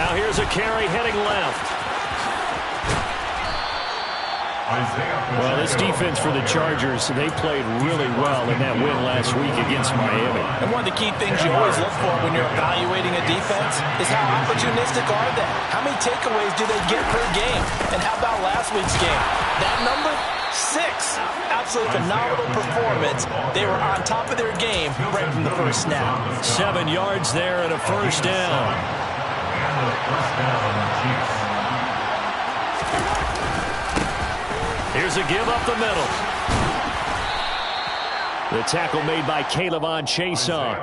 Now here's a carry heading left. Well, this defense for the Chargers, they played really well in that win last week against Miami. And one of the key things you always look for when you're evaluating a defense is how opportunistic are they? How many takeaways do they get per game? And how about last week's game? That number? 6. Absolutely phenomenal performance. They were on top of their game right from the first snap. 7 yards there and a first down. Here's a give up the middle. The tackle made by Caleb Chason.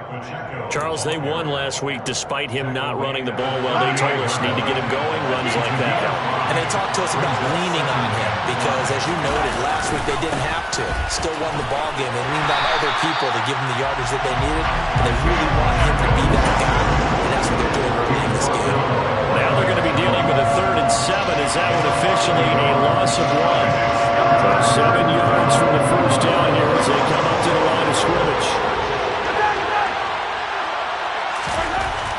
Charles, they won last week despite him not running the ball well. They told us need to get him going, runs like that. And they talked to us about leaning on him because, as you noted, last week they didn't have to. Still won the ball game. They leaned on other people to give them the yardage that they needed. And they really want him to be that guy. And that's what they're doing early in this game. Now they're going to be dealing with a 3rd and 7. Is that one officially a loss of 1? So 7 yards from the first down here as they come up to the line of scrimmage.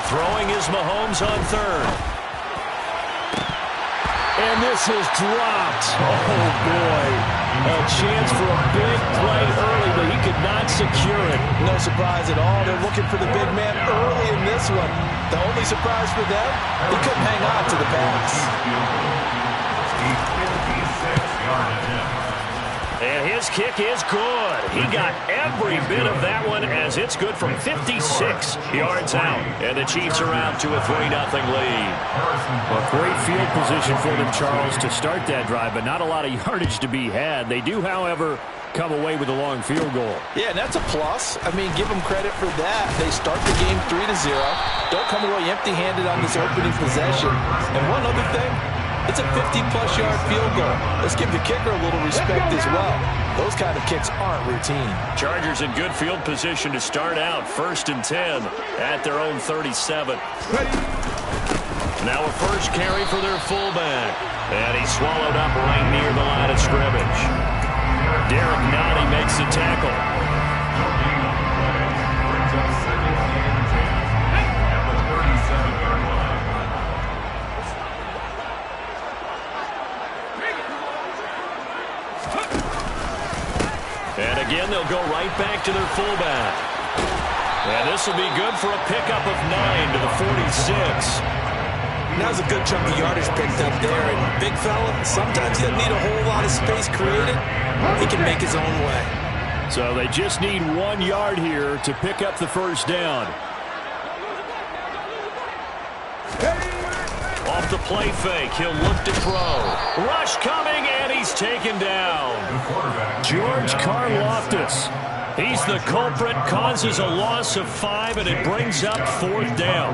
Throwing is Mahomes on 3rd. And this is dropped. Oh, boy. A chance for a big play early, but he could not secure it. No surprise at all. They're looking for the big man early in this one. The only surprise for them, he couldn't hang on to the pass. And his kick is good. He got every bit of that one as it's good from 56 yards out. And the Chiefs are out to a 3-0 lead. Well, great field position for them, Charles, to start that drive, but not a lot of yardage to be had. They do, however, come away with a long field goal. Yeah, and that's a plus. I mean, give them credit for that. They start the game 3-0. Don't come away empty-handed on this opening possession. And one other thing, it's a 50-plus yard field goal. Let's give the kicker a little respect as well. Those kind of kicks aren't routine. Chargers in good field position to start out. 1st and 10 at their own 37. Now a first carry for their fullback. And he's swallowed up right near the line of scrimmage. Derek Nottie makes the tackle. And again, they'll go right back to their fullback. And this will be good for a pickup of 9 to the 46. Now's a good chunk of yardage picked up there. And big fella, sometimes he doesn't need a whole lot of space created. He can make his own way. So they just need 1 yard here to pick up the first down. Off the play fake, he'll look to throw. Rush coming, and he's taken down. George Karlaftis. He's the culprit, causes a loss of 5, and it brings up 4th down.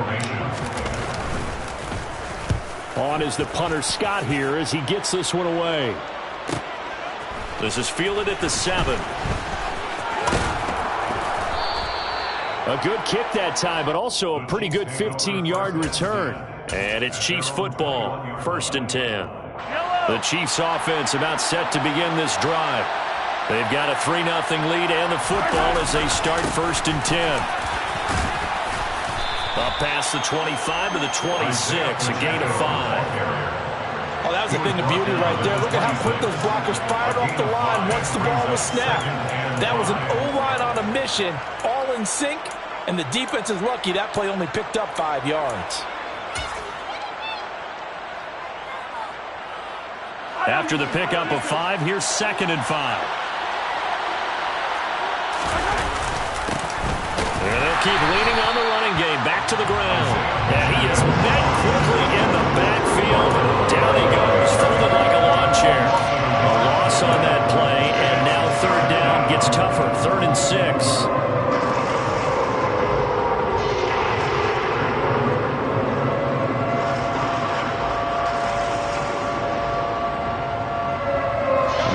On is the punter Scott here as he gets this one away. This is fielded at the 7. A good kick that time, but also a pretty good 15-yard return. And it's Chiefs football, 1st and 10. The Chiefs offense about set to begin this drive. They've got a 3-0 lead and the football as they start 1st and 10. Up past the 25 to the 26, a gain of 5. Oh, that was a thing of beauty right there. Look at how quick those blockers fired off the line once the ball was snapped. That was an O-line on a mission, all in sync, and the defense is lucky that play only picked up 5 yards. After the pickup of 5, here's 2nd and 5. And they'll keep leaning on the running game. Back to the ground. And he is met quickly in the backfield. Down he goes, folded like a lawn chair. A loss on that play, and now 3rd down gets tougher. 3rd and 6.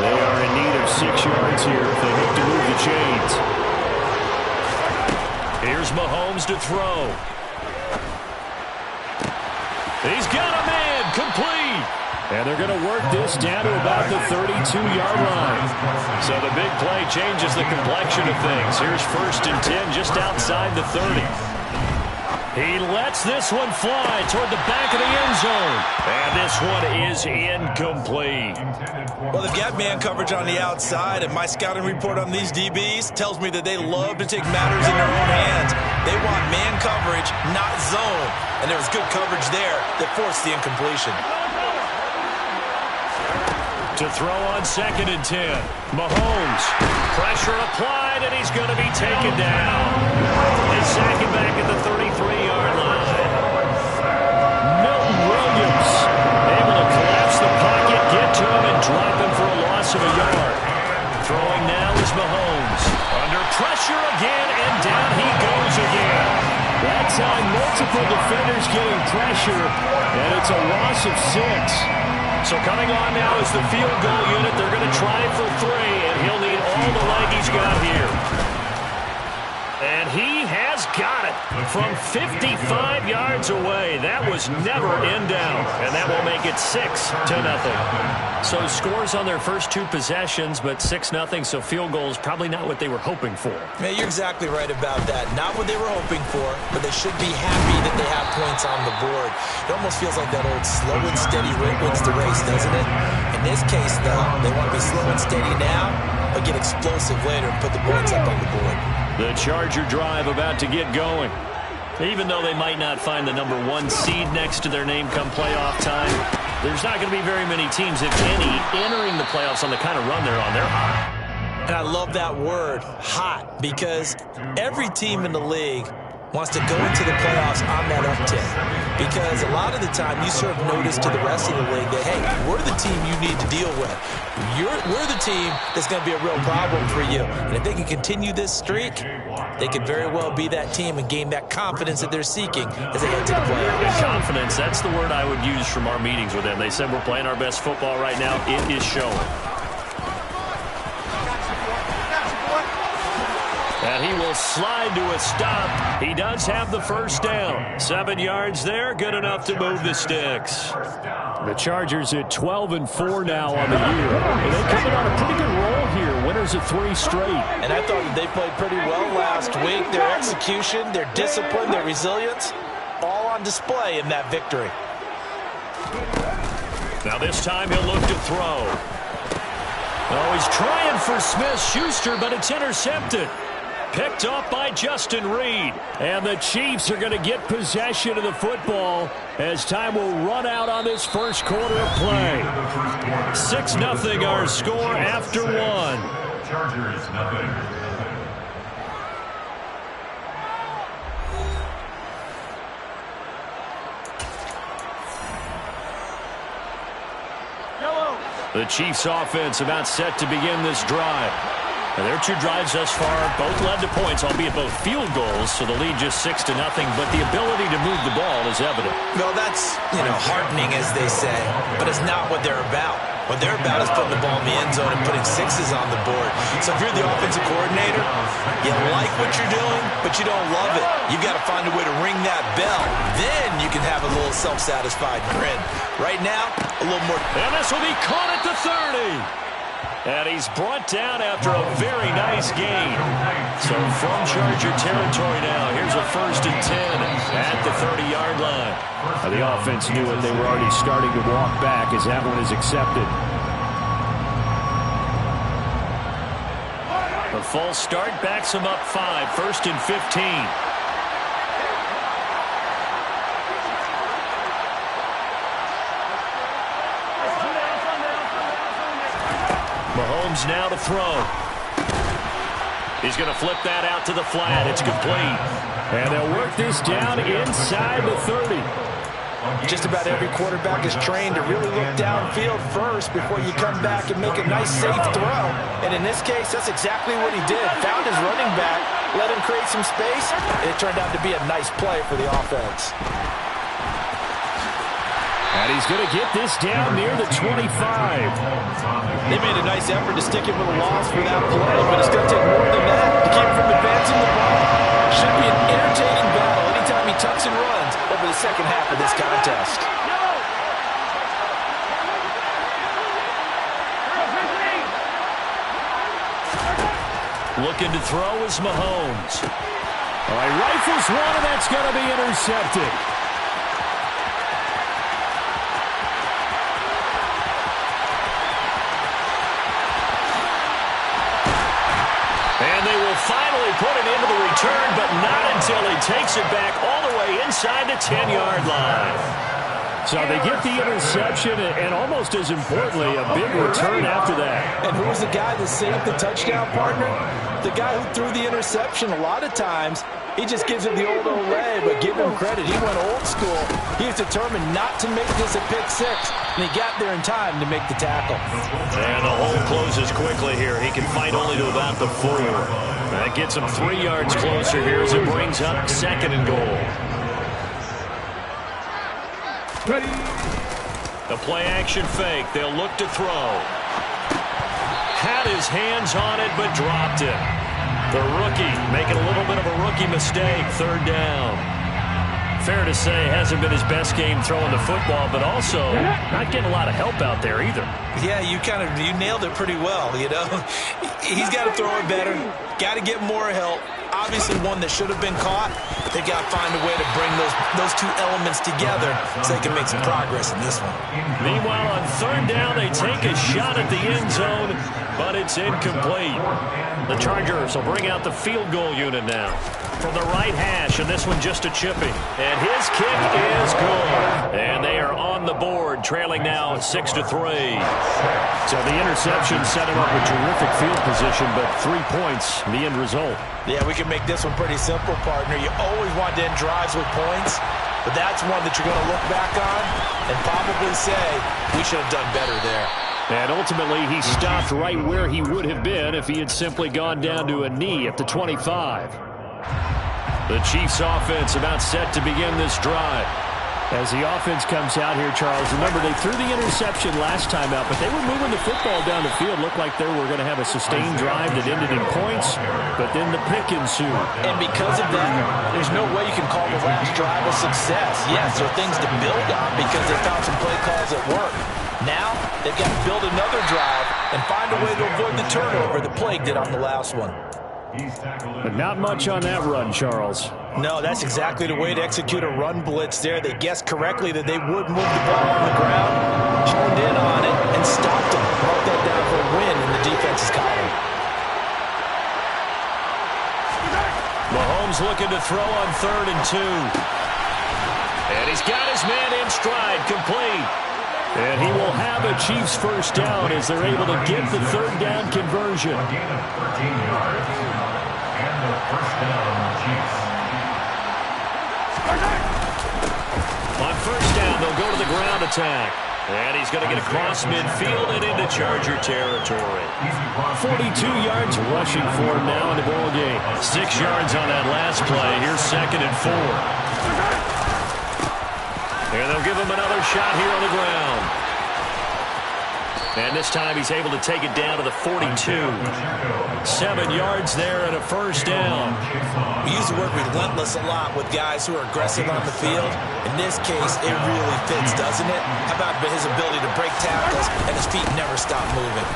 They are in need of 6 yards here if they hope to move the chains. Here's Mahomes to throw. He's got a man, complete. And they're going to work this down to about the 32-yard line. So the big play changes the complexion of things. Here's 1st and 10 just outside the 30. He lets this one fly toward the back of the end zone. And this one is incomplete. Well, they've got man coverage on the outside, and my scouting report on these DBs tells me that they love to take matters in their own hands. They want man coverage, not zone. And there was good coverage there that forced the incompletion. To throw on 2nd and 10. Mahomes. Pressure applied, and he's going to be taken down. They sack him back at the 33-yard line. Milton Williams able to collapse the pocket, get to him, and drop him for a loss of a yard. Throwing now is Mahomes. Under pressure again, and down he goes again. That time, multiple defenders getting pressure, and it's a loss of 6. So coming on now is the field goal unit. They're going to try for 3, and he'll need all the leg he's got here. And he has got it from 55 yards away. That was never in doubt, and that will make it 6-0. So scores on their first 2 possessions, but 6-0, so field goals probably not what they were hoping for. Yeah, you're exactly right about that. Not what they were hoping for, but they should be happy that they have points on the board. It almost feels like that old slow and steady wins the race, doesn't it? In this case, though, they want to be slow and steady now, but get explosive later and put the points up on the board. The Charger drive about to get going. Even though they might not find the number 1 seed next to their name come playoff time, there's not going to be very many teams, if any, entering the playoffs on the kind of run they're on. They're hot. And I love that word, hot, because every team in the league wants to go into the playoffs on that uptick. Because a lot of the time you serve notice to the rest of the league that, hey, we're the team you need to deal with. We're the team that's going to be a real problem for you. And if they can continue this streak, they could very well be that team and gain that confidence that they're seeking as they head to the playoffs. Confidence, that's the word I would use from our meetings with them. They said we're playing our best football right now. It is showing. And he will slide to a stop. He does have the first down. 7 yards there, good enough to move the sticks. The Chargers at 12-4 now on the year. And they're coming on a pretty good roll here. Winners of 3 straight. And I thought that they played pretty well last week. Their execution, their discipline, their resilience, all on display in that victory. Now this time he'll look to throw. Oh, he's trying for Smith-Schuster, but it's intercepted. Picked up by Justin Reed. And the Chiefs are going to get possession of the football as time will run out on this first quarter of play. 6-0 our score after 1. Chargers, nothing. The Chiefs offense about set to begin this drive. And their 2 drives thus far both led to points, albeit both field goals, so the lead just 6-0, but the ability to move the ball is evident. Well, that's, heartening, as they say, but it's not what they're about. What they're about is putting the ball in the end zone and putting 6s on the board. So if you're the offensive coordinator, you like what you're doing, but you don't love it. You've got to find a way to ring that bell. Then you can have a little self-satisfied grin. Right now, a little more. And this will be caught at the 30. And he's brought down after a very nice gain. So from Charger territory now, here's a 1st and 10 at the 30-yard line. Now the offense knew it. They were already starting to walk back as that one is accepted. The false start backs him up 5, 1st and 15. Mahomes now to throw. He's going to flip that out to the flat. It's complete. And they'll work this down inside the 30. Just about every quarterback is trained to really look downfield first before you come back and make a nice, safe throw. And in this case, that's exactly what he did. Found his running back, let him create some space, and it turned out to be a nice play for the offense. And he's going to get this down near the 25. They made a nice effort to stick him with a loss for that play, but it's going to take more than that to keep him from advancing the ball. Should be an entertaining battle anytime he tucks and runs over the second half of this contest. Looking to throw is Mahomes. All right, rifles one, and that's going to be intercepted. And they will finally put it into the return, but not until he takes it back all the way inside the 10-yard line. So they get the interception, and almost as importantly, a big return after that. And who was the guy that saved the touchdown, partner? The guy who threw the interception. A lot of times, he just gives it the old Olay, but give him credit. He went old school. He was determined not to make this a pick six, and he got there in time to make the tackle. And the hole closes quickly here. He can fight only to about the 4. That gets him 3 yards closer here as it brings up 2nd and goal. Ready. The play-action fake. They'll look to throw. Had his hands on it, but dropped it. The rookie making a little bit of a rookie mistake. 3rd down. Fair to say, hasn't been his best game throwing the football, but also not getting a lot of help out there either. Yeah, you nailed it pretty well, you know. He's got to throw it better. Got to get more help. Obviously one that should have been caught. They got to find a way to bring those two elements together so they can make some progress in this one. Meanwhile, on 3rd down, they take a shot at the end zone, but it's incomplete. The Chargers will bring out the field goal unit now. From the right hash, and this one just a chipping. And his kick is good. And they are on the board, trailing now 6-3. So the interception set him up with terrific field position, but 3 points, the end result. Yeah, we can make this one pretty simple, partner. You always want to end drives with points, but that's one that you're going to look back on and probably say, we should have done better there. And ultimately, he stopped right where he would have been if he had simply gone down to a knee at the 25. The Chiefs offense about set to begin this drive. As the offense comes out here, Charles, remember they threw the interception last time out, but they were moving the football down the field. Looked like they were going to have a sustained drive that ended in points, but then the pick ensued. And because of that, there's no way you can call the last drive a success. Yes, there are things to build on because they found some play calls that work. Now, they've got to build another drive and find a way to avoid the turnover that plagued it on the last one. But not much on that run, Charles. No, that's exactly the way to execute a run blitz there. They guessed correctly that they would move the ball on the ground, honed in on it, and stopped them. Brought that down for a win in the defense's column. Mahomes looking to throw on 3rd and 2. And he's got his man in stride, complete. And he will have a Chiefs first down as they're able to get the 3rd down conversion. A gain of 13 yards. And the first down, Chiefs. On 1st down, they'll go to the ground attack. And he's going to get across midfield and into Charger territory. 42 yards rushing for him now in the ball game. 6 yards on that last play. Here's 2nd and 4. And they'll give him another shot here on the ground. And this time he's able to take it down to the 42. 7 yards there and a first down. We use the word relentless a lot with guys who are aggressive on the field. In this case, it really fits, doesn't it? How about his ability to break tackles and his feet never stop moving?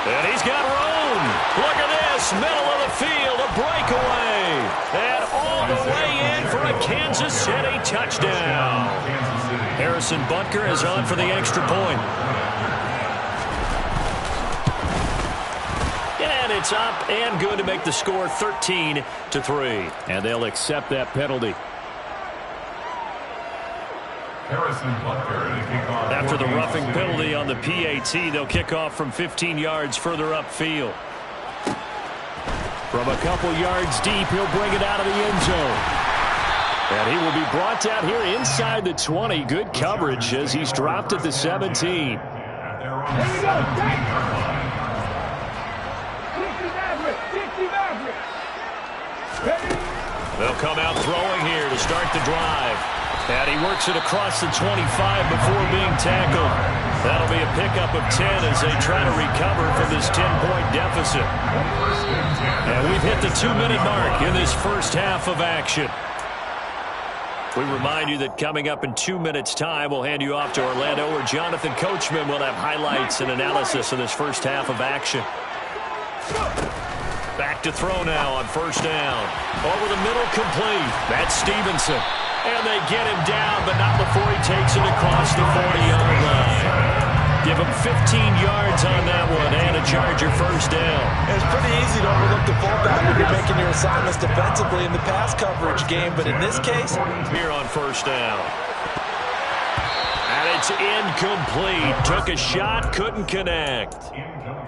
And he's got room. Look at this. Middle of the field, a breakaway. And all the way in for a Kansas City touchdown. Harrison Butker is on for the extra point. And it's up and good to make the score 13-3. And they'll accept that penalty. After the roughing penalty on the PAT, they'll kick off from 15 yards further upfield. From a couple yards deep, he'll bring it out of the end zone. And he will be brought down here inside the 20. Good coverage as he's dropped at the 17. They'll come out throwing here to start the drive. And he works it across the 25 before being tackled. That'll be a pickup of 10 as they try to recover from this 10-point deficit. And we've hit the 2-minute mark in this first half of action. We remind you that coming up in 2 minutes' time, we'll hand you off to Orlando, where Jonathan Coachman will have highlights and analysis of this first half of action. Back to throw now on first down. Over the middle, complete. That's Stevenson. And they get him down, but not before he takes it across the 40-yard line. Give him 15 yards on that one and a Charger first down. It's pretty easy to overlook the fullback when you're making your assignments defensively in the pass coverage game, but in this case, here on first down. And it's incomplete. Took a shot, couldn't connect.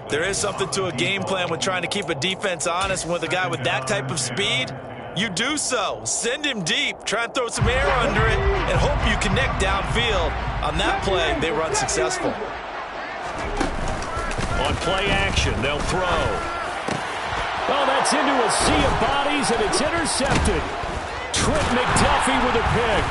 There is something to a game plan with trying to keep a defense honest. With a guy with that type of speed, you do so. Send him deep. Try and throw some air under it and hope you connect downfield. On that play, they were unsuccessful. On play action, they'll throw. Oh, that's into a sea of bodies, and it's intercepted. Trent McDuffie with a pick.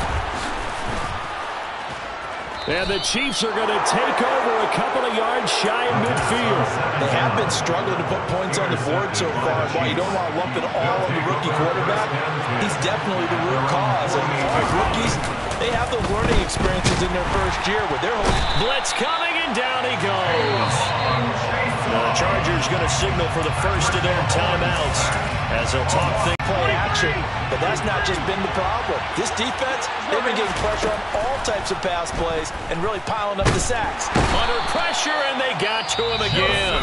And the Chiefs are going to take over a couple of yards shy of midfield. They have been struggling to put points on the board so far. While you don't want to lump it all on the rookie quarterback, he's definitely the root cause. And as rookies, they have those learning experiences in their first year with their whole blitz coming, and down he goes. The Chargers going to signal for the first of their timeouts as they'll talk things. Play action, but that's not just been the problem. This defense, they've been getting pressure on all types of pass plays and really piling up the sacks. Under pressure, and they got to him again.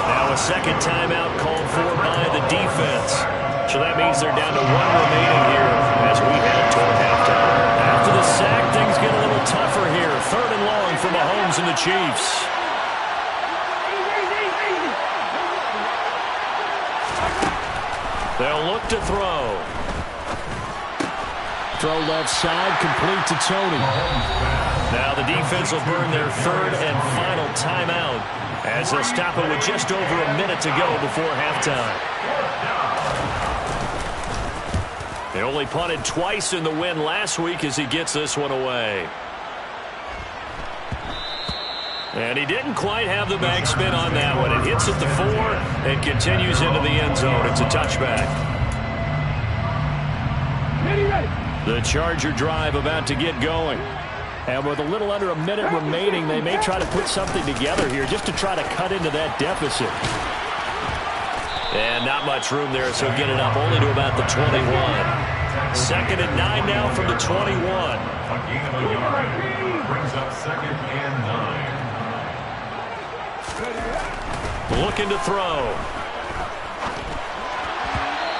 Now a second timeout called for by the defense. So that means they're down to one remaining here as we head toward halftime. After the sack, things get a little tougher here. Third and long for Mahomes and the Chiefs. They'll look to throw. Throw left side, complete to Tony. Now the defense will burn their third and final timeout as they'll stop it with just over a minute to go before halftime. They only punted twice in the win last week as he gets this one away. And he didn't quite have the backspin on that one. It hits at the 4 and continues into the end zone. It's a touchback. The Charger drive about to get going. And with a little under a minute remaining, they may try to put something together here just to try to cut into that deficit. And not much room there, so get it up only to about the 21. Second and 9 now from the 21. Brings up second and 9. Looking to throw.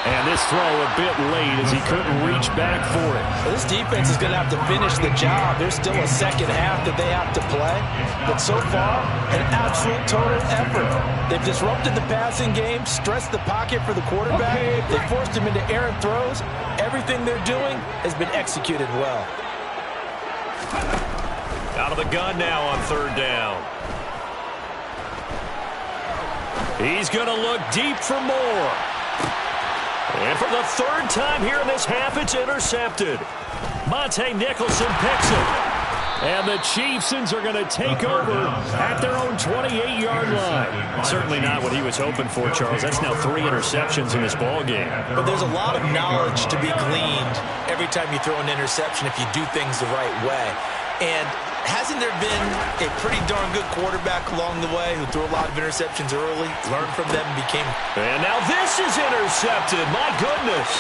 And this throw a bit late as he couldn't reach back for it. This defense is going to have to finish the job. There's still a second half that they have to play. But so far, an absolute total effort. They've disrupted the passing game, stressed the pocket for the quarterback. They forced him into errant throws. Everything they're doing has been executed well. Out of the gun now on third down. He's going to look deep for more. And for the third time here in this half, it's intercepted. Monte Nicholson picks it. And the Chiefsons are going to take over at their own 28-yard line. Certainly not what he was hoping for, Charles. That's now 3 interceptions in this ballgame. But there's a lot of knowledge to be gleaned every time you throw an interception if you do things the right way. And hasn't there been a pretty darn good quarterback along the way who threw a lot of interceptions early, learned from them, and became... And now this is intercepted. My goodness.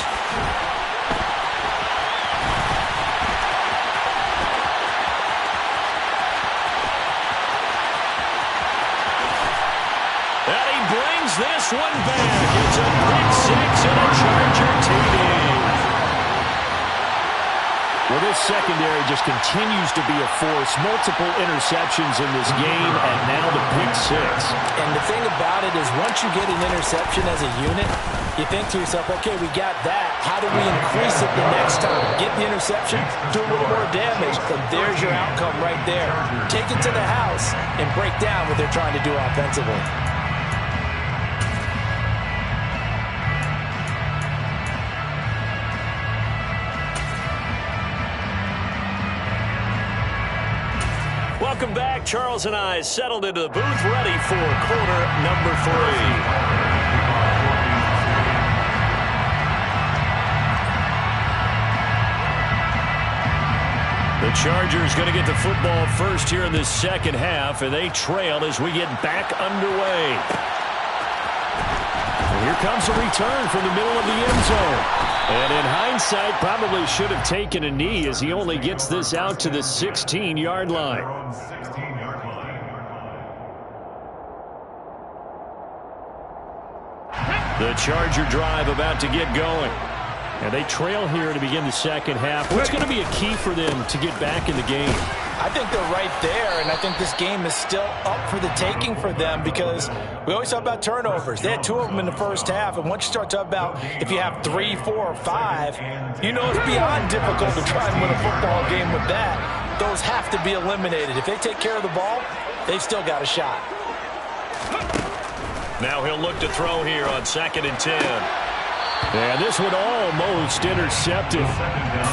And he brings this one back. It's a pick 6 and a Charger TD. Well, this secondary just continues to be a force. Multiple interceptions in this game, and now the pick 6. And the thing about it is once you get an interception as a unit, you think to yourself, okay, we got that. How do we increase it the next time? Get the interception, do a little more damage, and there's your outcome right there. Take it to the house and break down what they're trying to do offensively. Welcome back. Charles and I settled into the booth, ready for quarter number 3. The Chargers going to get the football first here in this second half, and they trail as we get back underway. comes a return from the middle of the end zone. And in hindsight, probably should have taken a knee as he only gets this out to the 16-yard line. The Charger drive about to get going. And they trail here to begin the second half. What's going to be a key for them to get back in the game? I think they're right there, and I think this game is still up for the taking for them because we always talk about turnovers. They had 2 of them in the first half, and once you start talking about if you have 3, 4, or 5, you know it's beyond difficult to try and win a football game with that. Those have to be eliminated. If they take care of the ball, they've still got a shot. Now he'll look to throw here on 2nd and 10. And this one almost intercepted.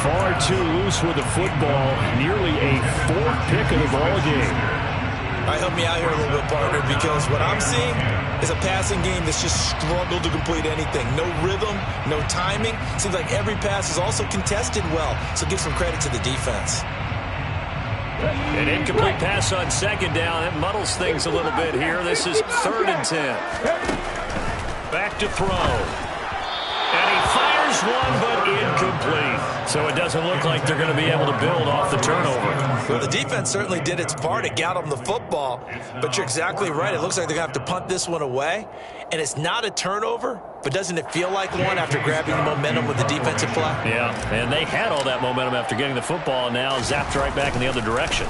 Far too loose with the football. Nearly a 4th pick of the ball game. All right, help me out here a little bit, partner, because what I'm seeing is a passing game that's just struggled to complete anything. No rhythm, no timing. Seems like every pass is also contested well, so give some credit to the defense. An incomplete pass on 2nd down. That muddles things a little bit here. This is 3rd and 10. Back to throw. And he fires one, but incomplete. So it doesn't look like they're going to be able to build off the turnover. Well, the defense certainly did its part. It got them the football. But you're exactly right. It looks like they're going to have to punt this one away. And it's not a turnover, but doesn't it feel like one after grabbing the momentum with the defensive play? Yeah, and they had all that momentum after getting the football, and now zapped right back in the other direction.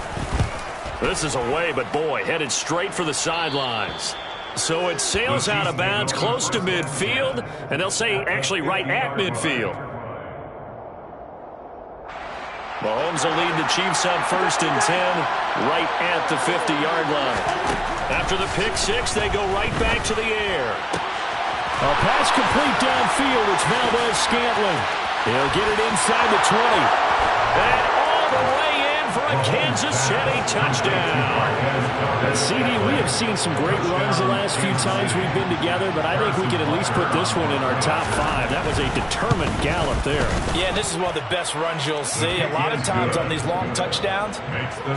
This is away, but boy, headed straight for the sidelines. So it sails out of bounds close to midfield, and they'll say actually right at midfield. Mahomes will lead the Chiefs on 1st and 10 right at the 50-yard line. After the pick six, they go right back to the air. A pass complete downfield. It's Valdez-Scantling. He'll get it inside the 20. And all the way in for a Kansas City touchdown. CD, we have seen some great runs the last few times we've been together, but I think we can at least put this one in our top 5. That was a determined gallop there. Yeah, this is one of the best runs you'll see. A lot of times on these long touchdowns,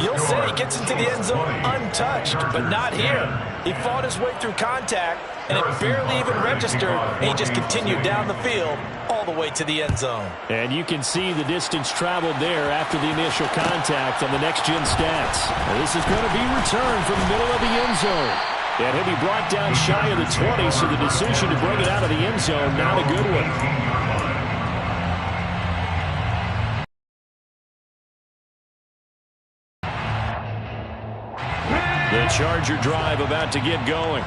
you'll say he gets into the end zone untouched, but not here. He fought his way through contact, and it barely even registered, and he just continued down the field all the way to the end zone. And you can see the distance traveled there after the initial contact on the next-gen stats. And this is going to be returned from the middle of the end zone. And he'll be brought down shy of the 20, so the decision to bring it out of the end zone, not a good one. The Charger drive about to get going.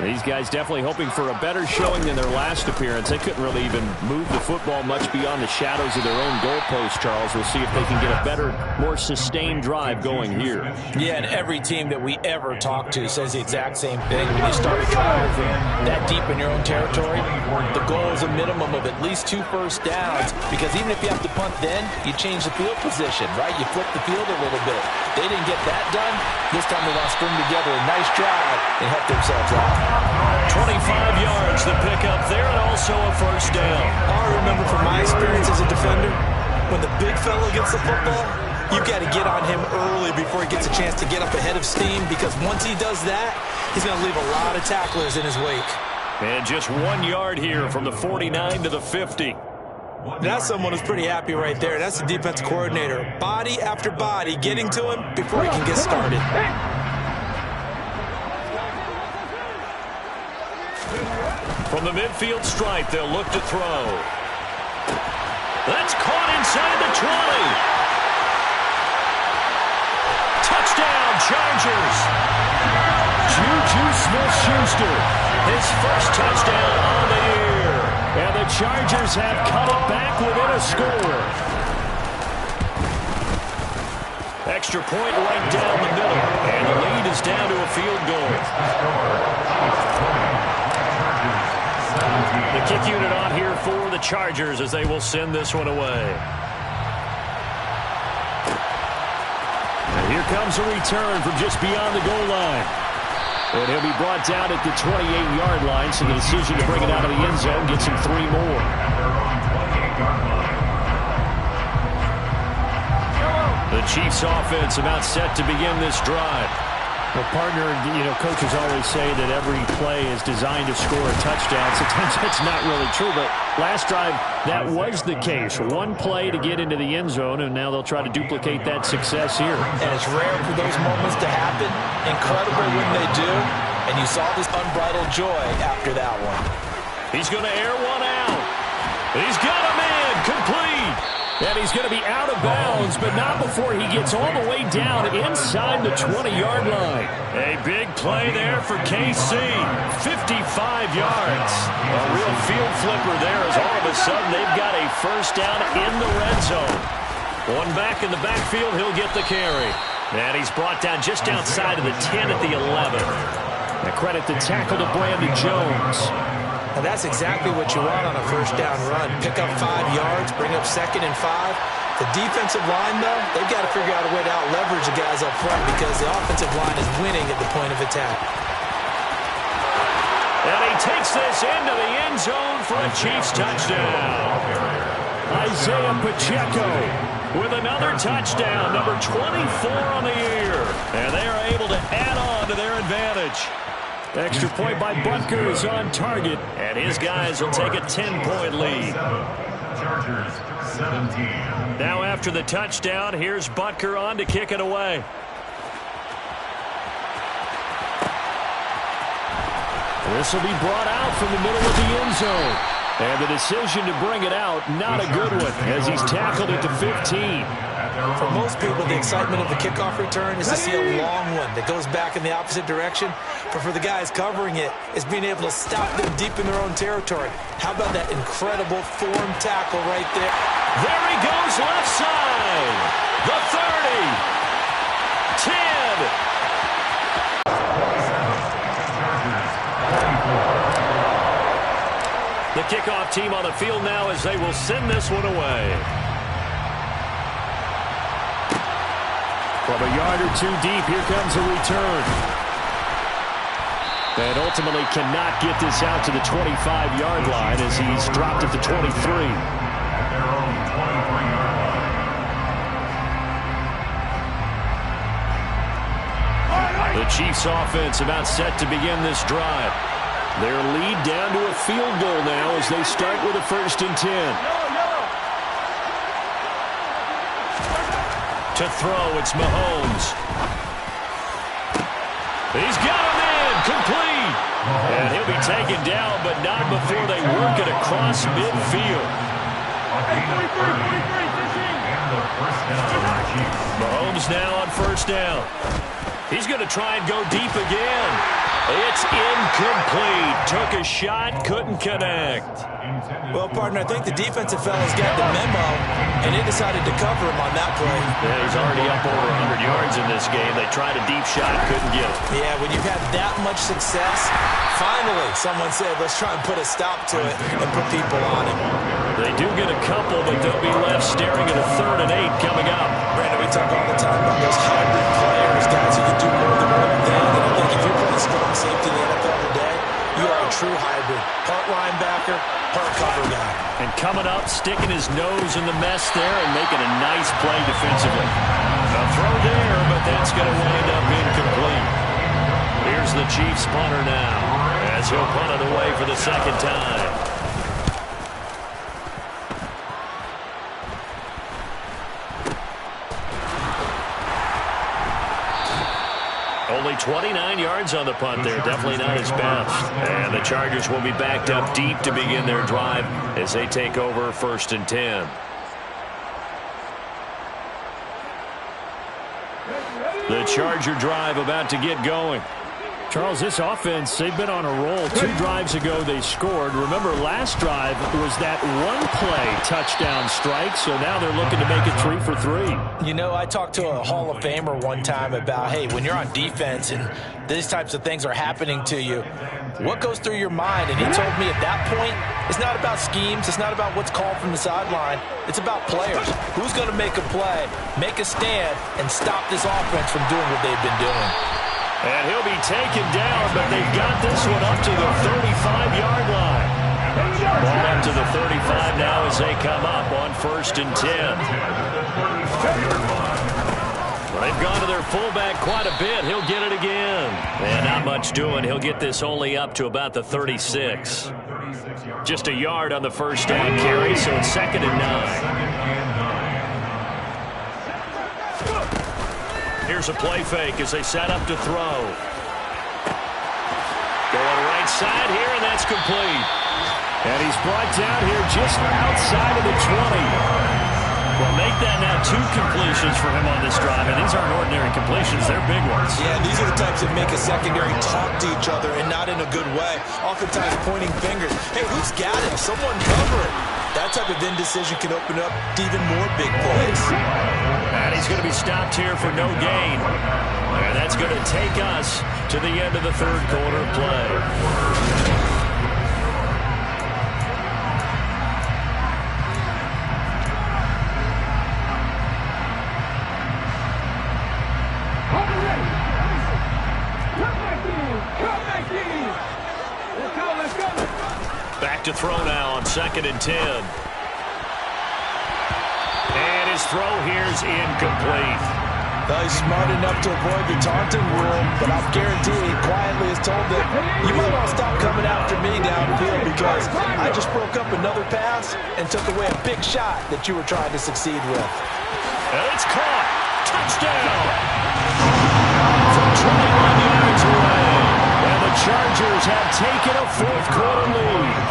These guys definitely hoping for a better showing than their last appearance. They couldn't really even move the football much beyond the shadows of their own goalpost, Charles. We'll see if they can get a better, more sustained drive going here. Yeah, and every team that we ever talk to says the exact same thing. When you start a drive that deep in your own territory, the goal is a minimum of at least 2 first downs, because even if you have to punt then, you change the field position, right? You flip the field a little bit. They didn't get that done. This time they want to string together a nice drive and help themselves out. 25 yards the pickup there, and also a first down. All I remember from my experience as a defender, when the big fella gets the football, you've got to get on him early before he gets a chance to get up ahead of steam, because once he does that, he's going to leave a lot of tacklers in his wake. And just 1 yard here from the 49 to the 50. That's someone who's pretty happy right there. That's the defense coordinator. Body after body getting to him before he can get started. From the midfield stripe, they'll look to throw. That's caught inside the 20. Touchdown, Chargers. Juju Smith-Schuster, his first touchdown on the year. And the Chargers have cut it back within a score. Extra point right down the middle. And the lead is down to a field goal. The kick unit on here for the Chargers as they will send this one away. And here comes a return from just beyond the goal line. And he'll be brought down at the 28-yard line, so the decision to bring it out of the end zone gets him 3 more. The Chiefs offense about set to begin this drive. Well, partner, coaches always say that every play is designed to score a touchdown. Sometimes that's not really true, but last drive, that was the case. One play to get into the end zone, and now they'll try to duplicate that success here. And it's rare for those moments to happen. Incredible when they do, and you saw this unbridled joy after that one. He's going to air one out. He's got him in, complete. And he's going to be out of bounds, but not before he gets all the way down inside the 20-yard line. A big play there for KC. 55 yards. A real field flipper there as all of a sudden they've got a first down in the red zone. One back in the backfield, he'll get the carry. And he's brought down just outside of the 10 at the 11. A credit to tackle to Brandon Jones. Now that's exactly what you want on a first down run. Pick up 5 yards, bring up 2nd and 5. The defensive line, though, they've got to figure out a way to out-leverage the guys up front because the offensive line is winning at the point of attack. And he takes this into the end zone for a Chiefs touchdown. Isaiah Pacheco with another touchdown, number 24 on the year. And they are able to add on to their advantage. Extra point by Butker is on target, and his guys will take a 10-point lead. Chargers 17. Now after the touchdown, here's Butker on to kick it away. This will be brought out from the middle of the end zone. And the decision to bring it out, not a good one, as he's tackled it to 15. For most people, the excitement of the kickoff return is to see a long one that goes back in the opposite direction. But for the guys covering it, it's being able to stop them deep in their own territory. How about that incredible form tackle right there? There he goes left side. The 30. 10. The kickoff team on the field now as they will send this one away. From a yard or two deep, here comes a return. And ultimately cannot get this out to the 25-yard line as he's dropped at the 23. At their own 23-yard line. The Chiefs offense about set to begin this drive. Their lead down to a field goal now as they start with a 1st and 10. To throw, it's Mahomes. He's got him in, complete. And he'll be taken down, but not before they work it across midfield. Mahomes now on 1st down. He's going to try and go deep again. It's incomplete. Took a shot, couldn't connect. Well, partner, I think the defensive fellas got the memo, and they decided to cover him on that play. Yeah, he's already up over 100 yards in this game. They tried a deep shot, couldn't get it. Yeah, when you've had that much success, finally someone said, let's try and put a stop to it and put people on him. They do get a couple, but they'll be left staring at a 3rd and 8 coming up. Brandon, we talk all the time about those hybrid players, guys who can do more than one thing. And I think if you're playing strong safety in the NFL today, you are a true hybrid. Part linebacker, part cover guy. And coming up, sticking his nose in the mess there and making a nice play defensively. A throw there, but that's going to wind up incomplete. Here's the Chiefs punter now as he'll punt it away for the 2nd time. Only 29 yards on the punt there. Definitely not his best. And the Chargers will be backed up deep to begin their drive as they take over 1st and 10. The Charger drive about to get going. Charles, this offense, they've been on a roll. 2 drives ago, they scored. Remember, last drive was that one-play touchdown strike, so now they're looking to make it 3 for 3. You know, I talked to a Hall of Famer one time about, hey, when you're on defense and these types of things are happening to you, what goes through your mind? And he told me at that point, it's not about schemes. It's not about what's called from the sideline. It's about players. Who's going to make a play, make a stand, and stop this offense from doing what they've been doing? And he'll be taken down, but they've got this one up to the 35-yard line. Ball up to the 35 now as they come up on 1st and 10. They've gone to their fullback quite a bit. He'll get it again. And not much doing. He'll get this only up to about the 36. Just a yard on the first down carry, so it's 2nd and 9. Here's a play fake as they set up to throw. Going right side here, and that's complete. And he's brought down here just outside of the 20. Well, make that now 2 completions for him on this drive, and these aren't ordinary completions. They're big ones. Yeah, these are the types that make a secondary talk to each other, and not in a good way. Oftentimes pointing fingers. Hey, who's got him? Someone cover it. That type of indecision can open up to even more big plays. And he's going to be stopped here for no gain. And that's going to take us to the end of the 3rd quarter of play. Back to throw now on 2nd and 10. And his throw here's incomplete. Well, he's smart enough to avoid the taunting rule, but I guarantee he quietly has told them, you might want to stop coming after me downfield because I just broke up another pass and took away a big shot that you were trying to succeed with. And it's caught. Touchdown. From 21 yards away. And the Chargers have taken a 4th quarter lead.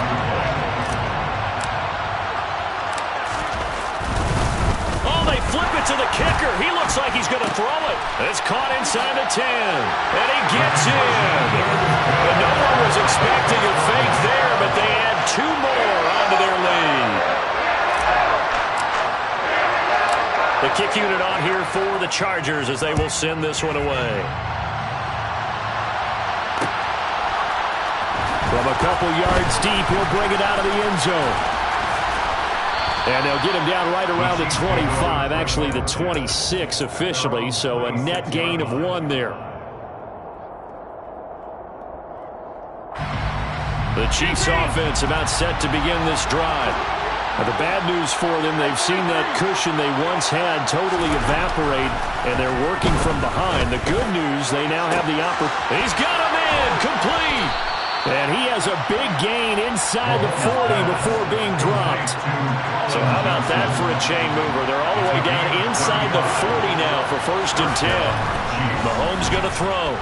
Oh, they flip it to the kicker. He looks like he's going to throw it. It's caught inside the 10. And he gets in. And no one was expecting a fake there, but they add 2 more onto their lead. The kick unit on here for the Chargers as they will send this one away. From a couple yards deep, he'll bring it out of the end zone. And they'll get him down right around the 25, actually the 26 officially, so a net gain of 1 there. The Chiefs offense about set to begin this drive. Now, the bad news for them, they've seen that cushion they once had totally evaporate, and they're working from behind. The good news, they now have the opportunity. He's got him in, complete. And he has a big gain inside the 40 before being dropped. So how about that for a chain mover? They're all the way down inside the 40 now for 1st and 10. Mahomes going to throw.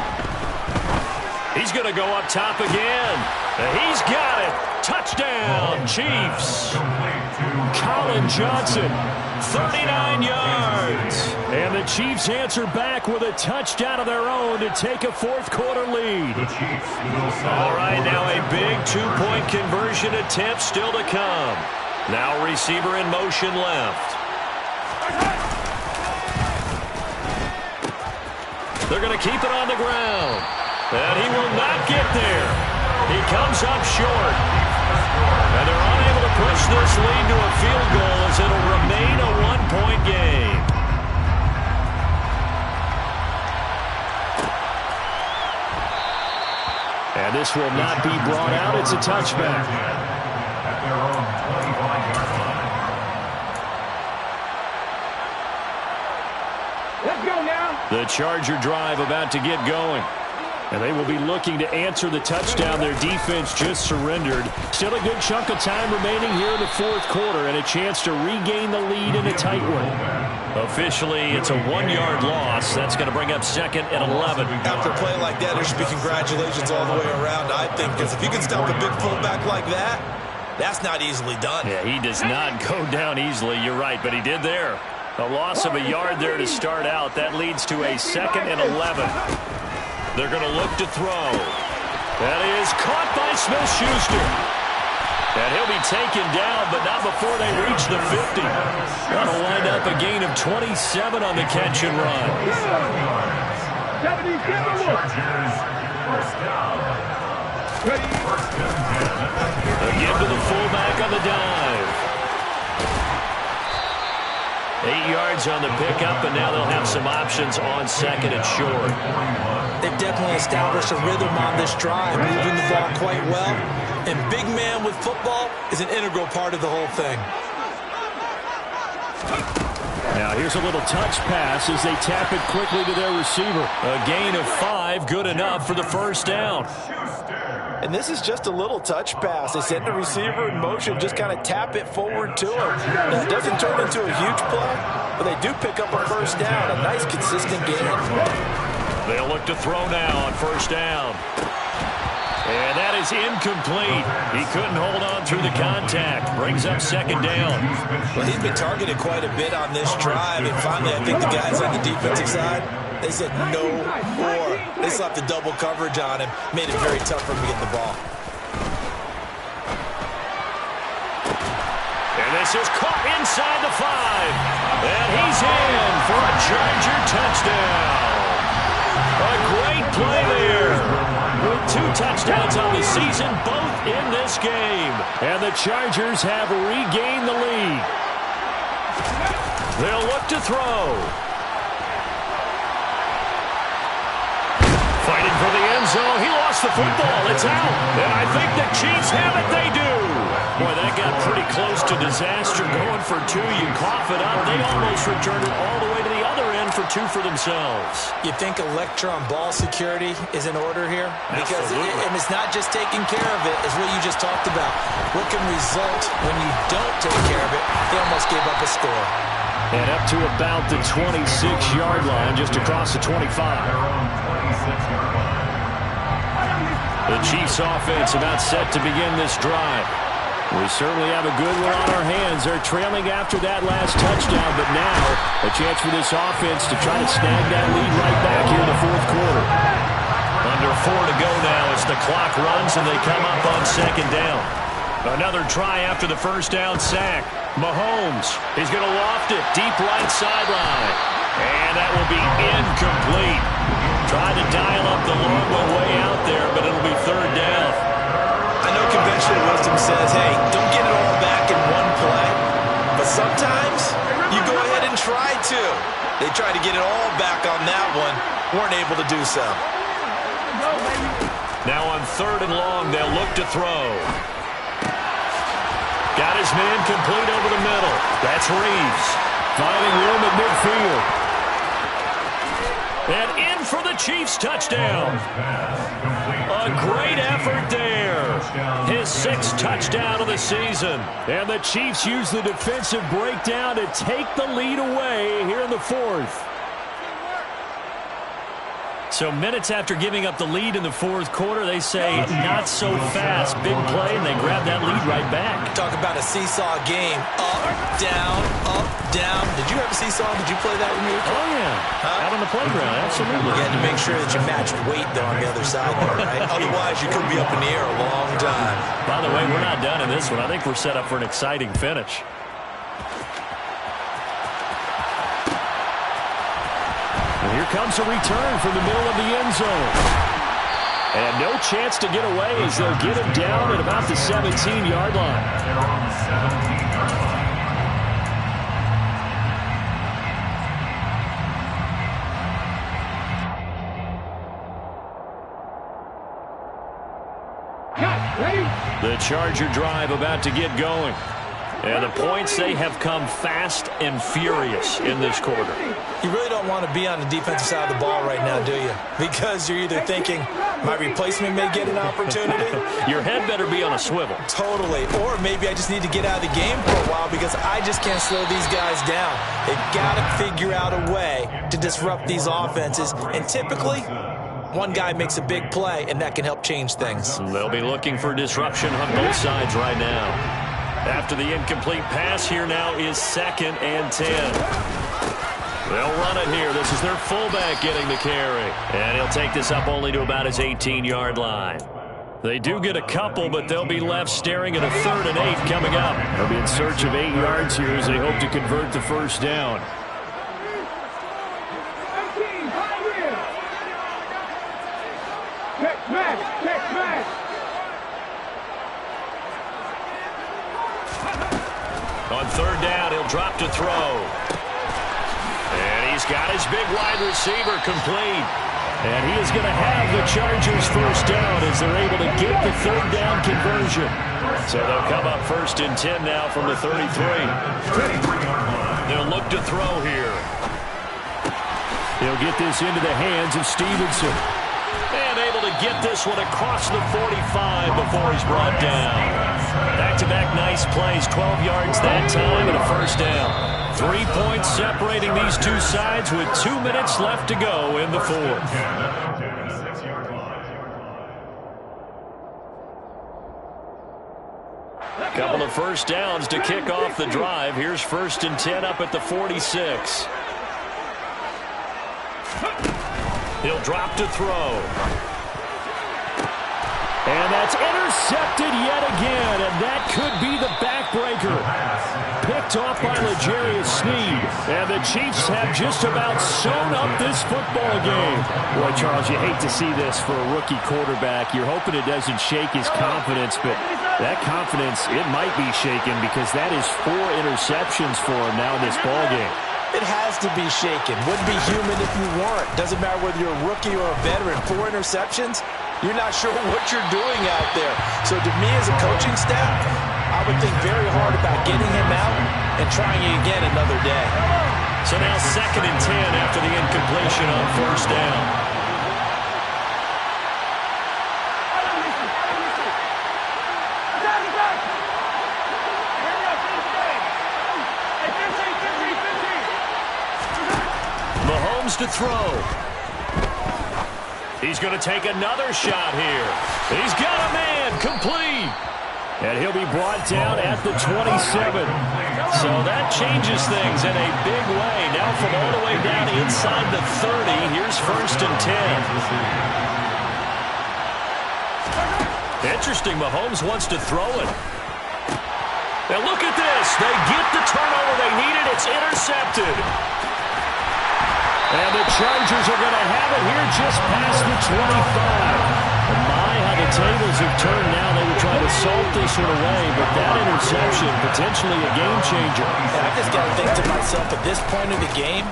He's going to go up top again. And he's got it. Touchdown, Chiefs. Colin Johnson, 39 yards. And the Chiefs answer back with a touchdown of their own to take a 4th quarter lead. All right, now a big 2-point conversion attempt still to come. Now receiver in motion left. They're going to keep it on the ground. And he will not get there. He comes up short. And they're unable to push this lead to a field goal as it'll remain a 1-point game. And this will not be brought out. It's a touchback. At their own 25-yard line. Let's go now. The Charger drive about to get going. And they will be looking to answer the touchdown their defense just surrendered. Still a good chunk of time remaining here in the 4th quarter and a chance to regain the lead in a tight one. Officially, it's a 1-yard loss. That's going to bring up 2nd and 11. After a play like that, there should be congratulations all the way around, I think, because if you can stop a big fullback like that, that's not easily done. Yeah, he does not go down easily. You're right, but he did there. A loss of a yard there to start out. That leads to a 2nd and 11. They're going to look to throw. That is caught by Smith-Schuster. And he'll be taken down, but not before they reach the 50. That'll wind up a gain of 27 on the catch and run. Again to the fullback on the dive. 8 yards on the pickup, and now they'll have some options on 2nd and short. They've definitely established a rhythm on this drive, moving the ball quite well. And big man with football is an integral part of the whole thing. Now here's a little touch pass as they tap it quickly to their receiver. A gain of 5, good enough for the first down. And this is just a little touch pass. They send the receiver in motion, just kind of tap it forward to him. Now, it doesn't turn into a huge play, but they do pick up a first down. A nice, consistent gain. They'll look to throw now on first down. And that is incomplete. He couldn't hold on through the contact. Brings up second down. Well, he's been targeted quite a bit on this drive, and finally I think the guys on the defensive side, they said no more. They slapped the double coverage on him, made it very tough for him to get the ball. And this is caught inside the 5. And he's in for a Charger touchdown. A great play there. With 2 touchdowns on the season, both in this game. And the Chargers have regained the lead. They'll look to throw. Fighting for the end zone. He lost the football. It's out. And I think the Chiefs have it. They do. Boy, that got pretty close to disaster. Going for 2, you cough it up. They almost returned it all the way to the other end for 2 for themselves. You think electron ball security is in order here? Because and it's not just taking care of it, it's what you just talked about. What can result when you don't take care of it? They almost gave up a score. And up to about the 26-yard line, just across the 25. The Chiefs offense about set to begin this drive. We certainly have a good one on our hands. They're trailing after that last touchdown, but now a chance for this offense to try to snag that lead right back here in the fourth quarter. Under 4 to go now as the clock runs and they come up on second down. Another try after the first down sack. Mahomes, he's going to loft it deep right sideline. And that will be incomplete. Tried to dial up the long one way out there, but it'll be third down. I know conventional wisdom says, hey, don't get it all back in one play. But sometimes you go ahead and try to. They tried to get it all back on that one. Weren't able to do so. Now on 3rd and long, they'll look to throw. Got his man complete over the middle. That's Reeves. Finding room at midfield. And in for the Chiefs touchdown. A great effort there. His 6th touchdown of the season. And the Chiefs use the defensive breakdown to take the lead away here in the 4th. So minutes after giving up the lead in the 4th quarter, they say not so fast. Big play, and they grab that lead right back. Talk about a seesaw game. Up, down, up, down. Did you have a seesaw? Did you play that when you were a kid? Oh, yeah. Out on the playground, absolutely. You had to make sure that you matched weight, though, on the other side there, right? Otherwise, you could be up in the air a long time. By the way, we're not done in this one. I think we're set up for an exciting finish. And here comes a return from the middle of the end zone. And no chance to get away as they'll get him down at about the 17-yard line. The Charger drive about to get going. And the points, they have come fast and furious in this quarter. You really don't want to be on the defensive side of the ball right now, do you? Because you're either thinking, my replacement may get an opportunity. Your head better be on a swivel. Totally. Or maybe I just need to get out of the game for a while because I just can't slow these guys down. They've got to figure out a way to disrupt these offenses. And typically, one guy makes a big play, and that can help change things. They'll be looking for disruption on both sides right now. After the incomplete pass, here now is 2nd and 10. They'll run it here. This is their fullback getting the carry. And he'll take this up only to about his 18-yard line. They do get a couple, but they'll be left staring at a 3rd and 8 coming up. They'll be in search of 8 yards here as they hope to convert the first down. On 3rd down, he'll drop to throw. And he's got his big wide receiver complete. And he is going to have the Chargers first down as they're able to get the third down conversion. So they'll come up first and 10 now from the 33. They'll look to throw here. He'll get this into the hands of Stevenson. And able to get this one across the 45 before he's brought down. Back-to-back nice plays, 12 yards that time and a first down. 3 points separating these two sides with 2 minutes left to go in the fourth. Couple of first downs to kick off the drive. Here's first and 10 up at the 46. He'll drop to throw. And that's intercepted yet again, and that could be the backbreaker. Picked off by L'Jarius Sneed, and the Chiefs have just about sewn up this football game. Boy, Charles, you hate to see this for a rookie quarterback. You're hoping it doesn't shake his confidence, but that confidence, it might be shaken because that is 4 interceptions for him now in this ball game. It has to be shaken. Wouldn't be human if you weren't. Doesn't matter whether you're a rookie or a veteran. 4 interceptions, you're not sure what you're doing out there. So to me as a coaching staff, I would think very hard about getting him out and trying it again another day. So now second and 10 after the incompletion on first down. To throw. He's going to take another shot here. He's got a man complete. And he'll be brought down at the 27. So that changes things in a big way. Now from all the way down inside the 30, here's first and 10. Interesting, Mahomes wants to throw it. Now look at this. They get the turnover they needed. It's intercepted. And the Chargers are going to have it here just past the 25. And my, how the tables have turned now. They were trying to salt this one away, but that interception, potentially a game changer. And I just got to think to myself, at this point of the game,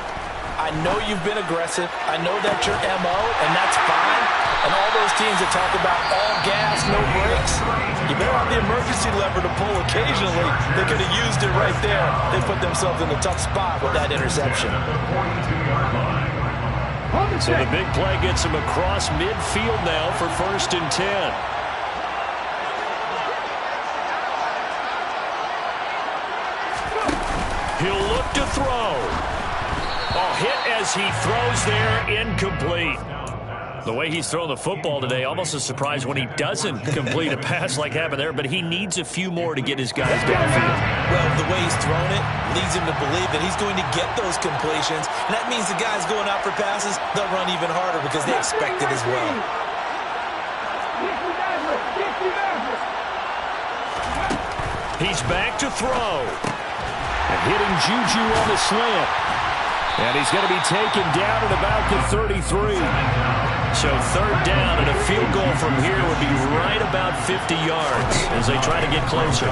I know you've been aggressive. I know that's your MO, and that's fine. And all those teams that talk about all gas, no brakes, you better have the emergency lever to pull occasionally. They could have used it right there. They put themselves in a tough spot with that interception. So the big play gets him across midfield now for first and 10. He'll look to throw. A hit as he throws there, incomplete. The way he's throwing the football today, almost a surprise when he doesn't complete a pass like happened there, but he needs a few more to get his guys downfield. Well, the way he's thrown it leads him to believe that he's going to get those completions, and that means the guys going out for passes, they'll run even harder because they expect it as well. He's back to throw. And hitting Juju on the slant. And he's going to be taken down at about the 33. So third down and a field goal from here would be right about 50 yards as they try to get closer.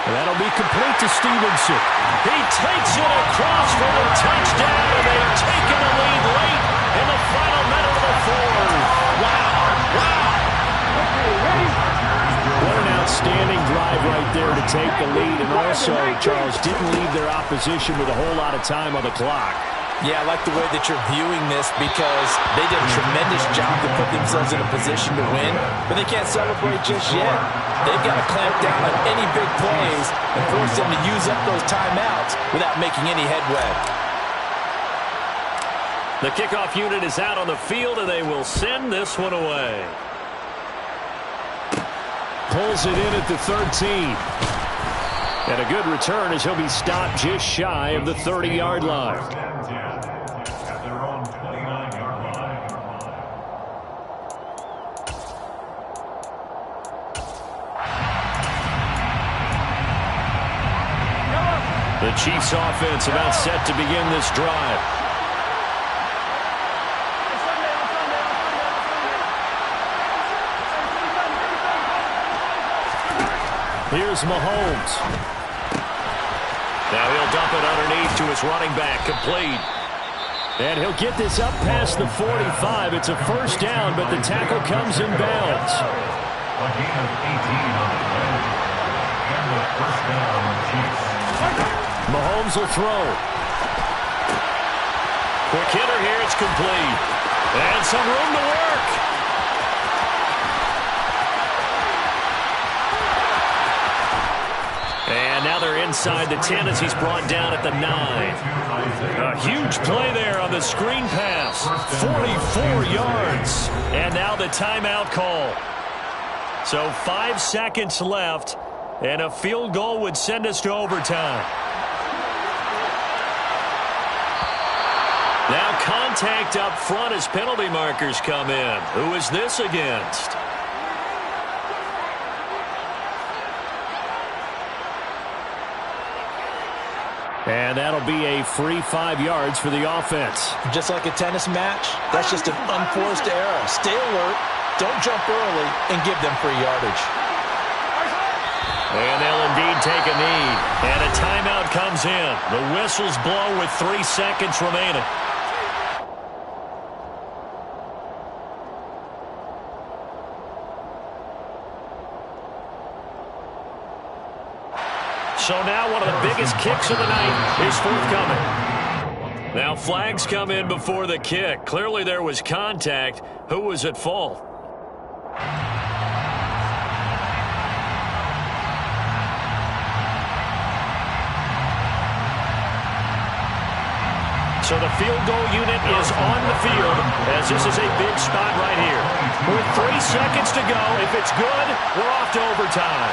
And that'll be complete to Stevenson. He takes it across for the touchdown, and they have taken the lead late in the final minute of the fourth. Wow. What an outstanding drive right there to take the lead. And also, Charles, didn't leave their opposition with a whole lot of time on the clock. Yeah, I like the way that you're viewing this because they did a tremendous job to put themselves in a position to win, but they can't celebrate just yet. They've got to clamp down on any big plays and force them to use up those timeouts without making any headway. The kickoff unit is out on the field, and they will send this one away. Pulls it in at the 13. And a good return as he'll be stopped just shy of the 30-yard line. The Chiefs offense about set to begin this drive. Here's Mahomes. Now he'll dump it underneath to his running back, complete. And he'll get this up past the 45. It's a first down, but the tackle comes in bounds. A gain of 18 on the play. And the first down on the Chiefs. Mahomes will throw. Quick hitter here. It's complete. And some room to work. And now they're inside the 10 as he's brought down at the 9. A huge play there on the screen pass. 44 yards. And now the timeout call. So 5 seconds left, and a field goal would send us to overtime. Now contact up front as penalty markers come in. Who is this against? And that'll be a free 5 yards for the offense. Just like a tennis match, that's just an unforced error. Stay alert, don't jump early, and give them free yardage. And they'll indeed take a knee. And a timeout comes in. The whistles blow with 3 seconds remaining. So now one of the biggest kicks of the night is forthcoming. Now flags come in before the kick. Clearly there was contact. Who was at fault? So the field goal unit is on the field as this is a big spot right here. With 3 seconds to go, if it's good, we're off to overtime.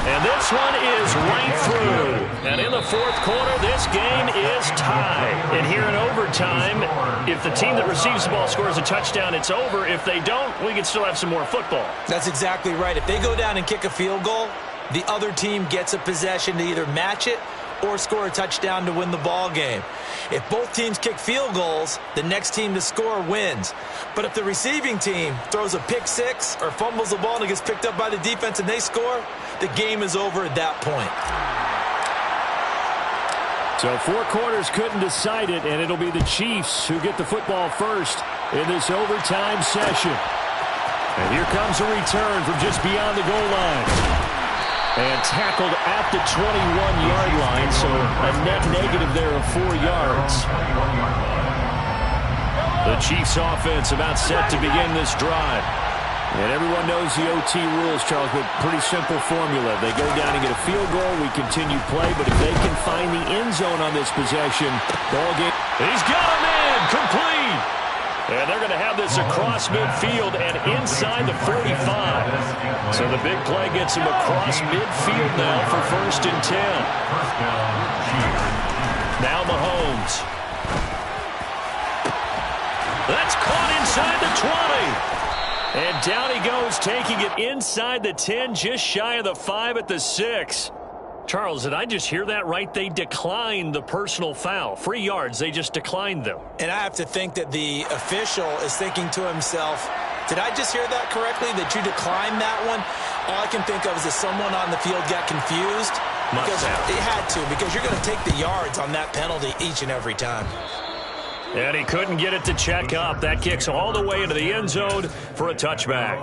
And this one is right through. And in the fourth quarter, this game is tied. And here in overtime, if the team that receives the ball scores a touchdown, it's over. If they don't, we can still have some more football. That's exactly right. If they go down and kick a field goal, the other team gets a possession to either match it or score a touchdown to win the ball game. If both teams kick field goals, the next team to score wins. But if the receiving team throws a pick six or fumbles the ball and it gets picked up by the defense and they score, the game is over at that point. So 4 quarters couldn't decide it, and it'll be the Chiefs who get the football first in this overtime session. And here comes a return from just beyond the goal line. And tackled at the 21-yard line, so a net negative there of 4 yards. The Chiefs offense about set to begin this drive. And everyone knows the OT rules, Charles, but pretty simple formula. They go down and get a field goal, we continue play, but if they can find the end zone on this possession, ball game. He's got him in, complete. And they're going to have this across midfield and inside the 45. So the big play gets him across midfield now for 1st and 10. Now Mahomes. That's caught inside the 20. And down he goes, taking it inside the 10, just shy of the 5 at the 6. Charles, did I just hear that right? They declined the personal foul. 3 yards, they just declined them. And I have to think that the official is thinking to himself, did I just hear that correctly, that you declined that one? All I can think of is that someone on the field got confused. Because it had to, because you're going to take the yards on that penalty each and every time. And he couldn't get it to check up. That kicks all the way into the end zone for a touchback.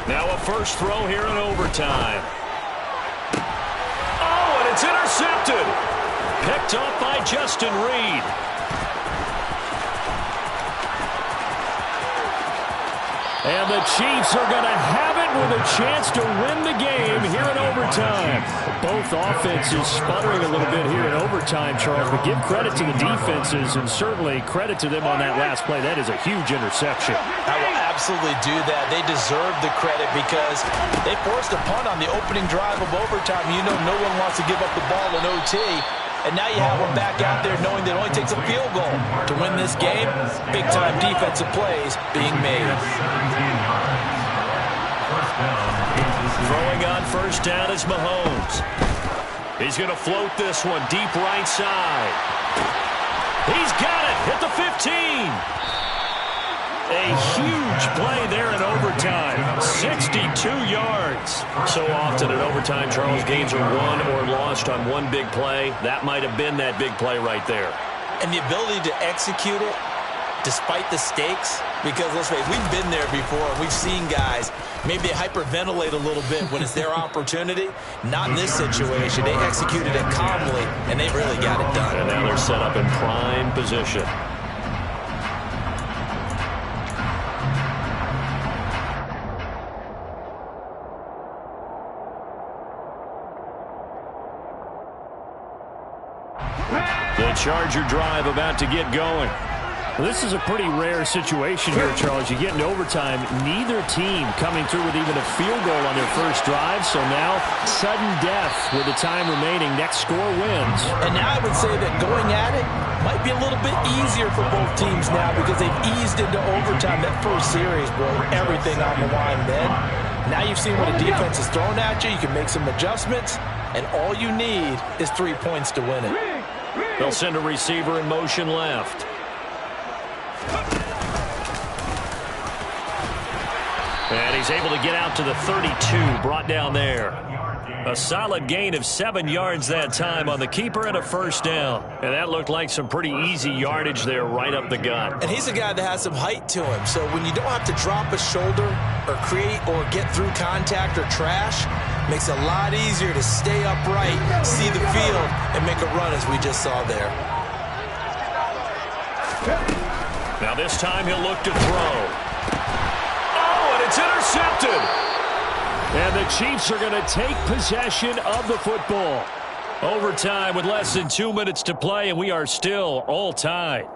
Now a first throw here in overtime. Oh, and it's intercepted. Picked off by Justin Reed. And the Chiefs are going to have it with a chance to win the game here in overtime. Both offenses sputtering a little bit here in overtime, Charles, but give credit to the defenses and certainly credit to them on that last play. That is a huge interception. I will absolutely do that. They deserve the credit because they forced a punt on the opening drive of overtime. You know no one wants to give up the ball in OT. And now you have them back out there knowing that it only takes a field goal to win this game. Big-time defensive plays being made. Throwing on first down is Mahomes. He's going to float this one deep right side. He's got it at the 15. A huge play there in overtime. 62 yards. So often in overtime, Charles, games are won or lost on one big play. That might have been that big play right there. And the ability to execute it despite the stakes, because let's face it, we've been there before. We've seen guys maybe hyperventilate a little bit when it's their opportunity. Not in this situation. They executed it calmly, and they really got it done. And now they're set up in prime position. The Charger drive about to get going. Well, this is a pretty rare situation here, Charles. You get into overtime, neither team coming through with even a field goal on their first drive. So now, sudden death with the time remaining. Next score wins. And now I would say that going at it might be a little bit easier for both teams now because they've eased into overtime. That first series, boy, everything on the line then. Now you've seen what a defense is thrown at you. You can make some adjustments, and all you need is 3 points to win it. They'll send a receiver in motion left. And he's able to get out to the 32, brought down there. A solid gain of 7 yards that time on the keeper and a first down. And that looked like some pretty easy yardage there right up the gut. And he's a guy that has some height to him. So when you don't have to drop a shoulder or create or get through contact or trash, makes it a lot easier to stay upright, see the field, and make a run as we just saw there. Now this time he'll look to throw. It's intercepted. And the Chiefs are going to take possession of the football. Overtime with less than 2 minutes to play, and we are still all tied.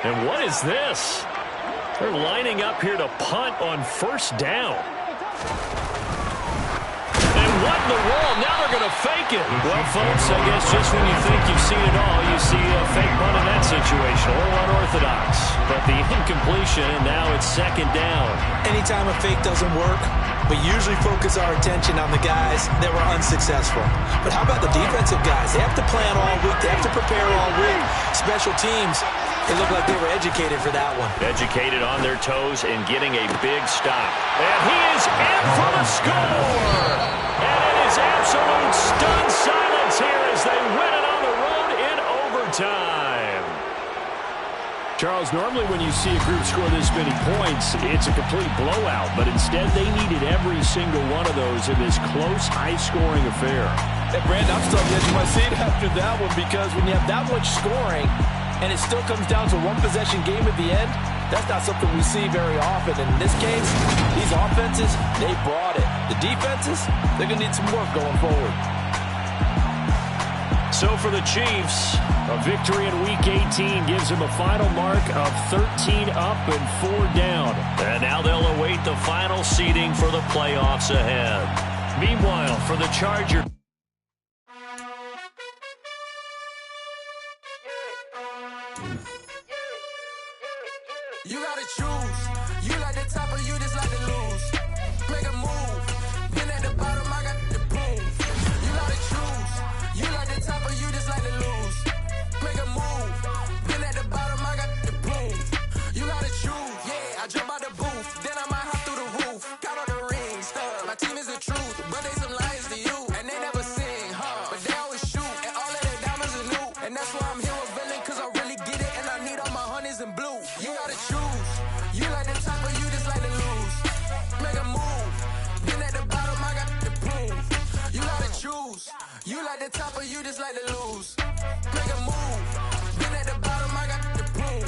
And what is this? They're lining up here to punt on first down. What in the world? Now they're going to fake it. Well, folks, I guess just when you think you've seen it all, you see a fake punt in that situation. A little unorthodox. But the incompletion, and now it's second down. Anytime a fake doesn't work, we usually focus our attention on the guys that were unsuccessful. But how about the defensive guys? They have to plan all week. They have to prepare all week. Special teams, it looked like they were educated for that one. Educated on their toes and getting a big stop. And he is in for the score. And it is absolute stunned silence here as they win it on the road in overtime. Charles, normally when you see a group score this many points, it's a complete blowout. But instead, they needed every single one of those in this close, high-scoring affair. Hey, Brandon, I'm still on the edge of my seat after that one because when you have that much scoring and it still comes down to one-possession game at the end, that's not something we see very often. And in this case, these offenses, they brought it. The defenses, they're going to need some work going forward. So for the Chiefs, a victory in Week 18 gives them a final mark of 13 up and 4 down. And now they'll await the final seeding for the playoffs ahead. Meanwhile, for the Chargers, you gotta choose. You like the top or you just like to lose. Make a move. Been at the bottom, I got the boom. You gotta choose. You like the top or you just like to lose. Make a move. Been at the bottom, I got the boom. You gotta choose. Yeah, I jump out the booth. Then I might hop through the roof. Count all the rings. My team is the truth, but they some liars to you. And they never sing, but they always shoot. And all of their diamonds are new. And that's why I'm here with villain, cause I really get it. And I need all my honeys in blue. You gotta choose. You like the top or you just like to lose. Make a move. Been at the bottom, I got the boom. You gotta choose. You like the top or you just like to lose. Make a move. Been at the bottom, I got the boom.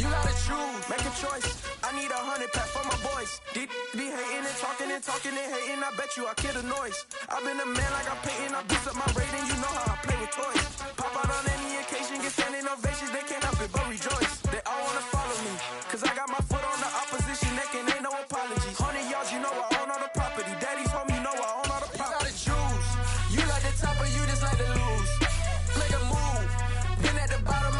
You gotta choose. Make a choice. I need 100 pack for my boys. Be hating and talking and hating. I bet you I kill the noise. I've been a man like I'm painting. I boost up my rating. You know how I play with toys. Pop out on any occasion, get standing ovations. They can't help it but rejoice. They all wanna follow me, cause I got my foot on the opposition neck and ain't no apologies. 100 yards, you know I own all the property. Daddy's home, you know I own all the property. You gotta choose. You like the top or you just like to lose. Make a move. Been at the bottom,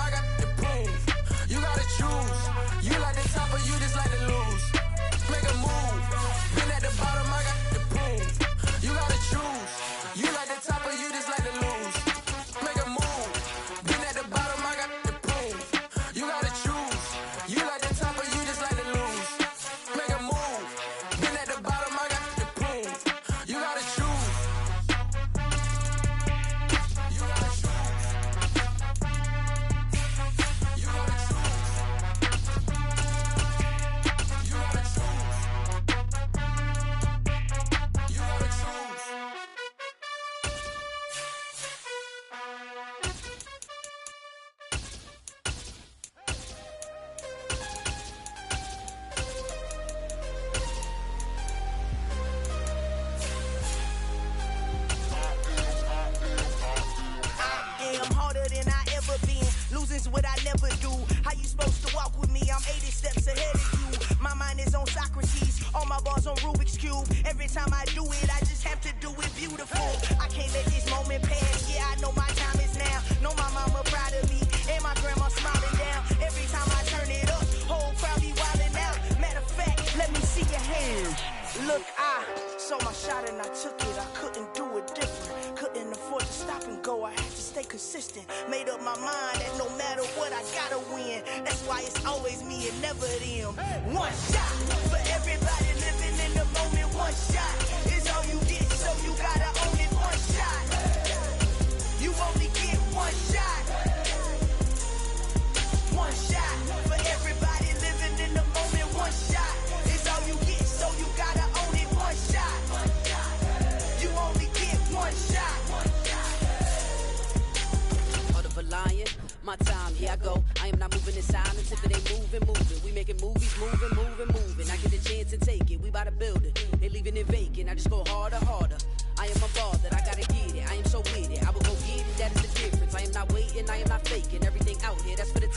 time I do it, I just have to do it beautiful. I can't let this moment pass. Yeah, I know my time is now. Know my mama proud of me, and my grandma smiling down. Every time I turn it up, whole crowd be wildin' out. Matter of fact, let me see your hands. Look, I saw my shot and I took it. I couldn't do it different. Couldn't afford to stop and go. I had to stay consistent. Made up my mind that no matter what, I gotta win. That's why it's always me and never them. One shot for everybody living in the moment. One shot is all you get, so you gotta own it. One shot. You only get one shot. One shot for everybody living in the moment. One shot is all you get, so you gotta own it. One shot. You only get one shot. Heart of a lion, my time, here I go. I am not moving in silence. If it ain't moving. We making movies, moving. I get a chance and take it. We bout to build it. They leaving it vacant. I just go harder. I am a ball that I gotta get it. I am so with it. I will go get it. That is the difference. I am not waiting. I am not faking. Everything out here, that's for the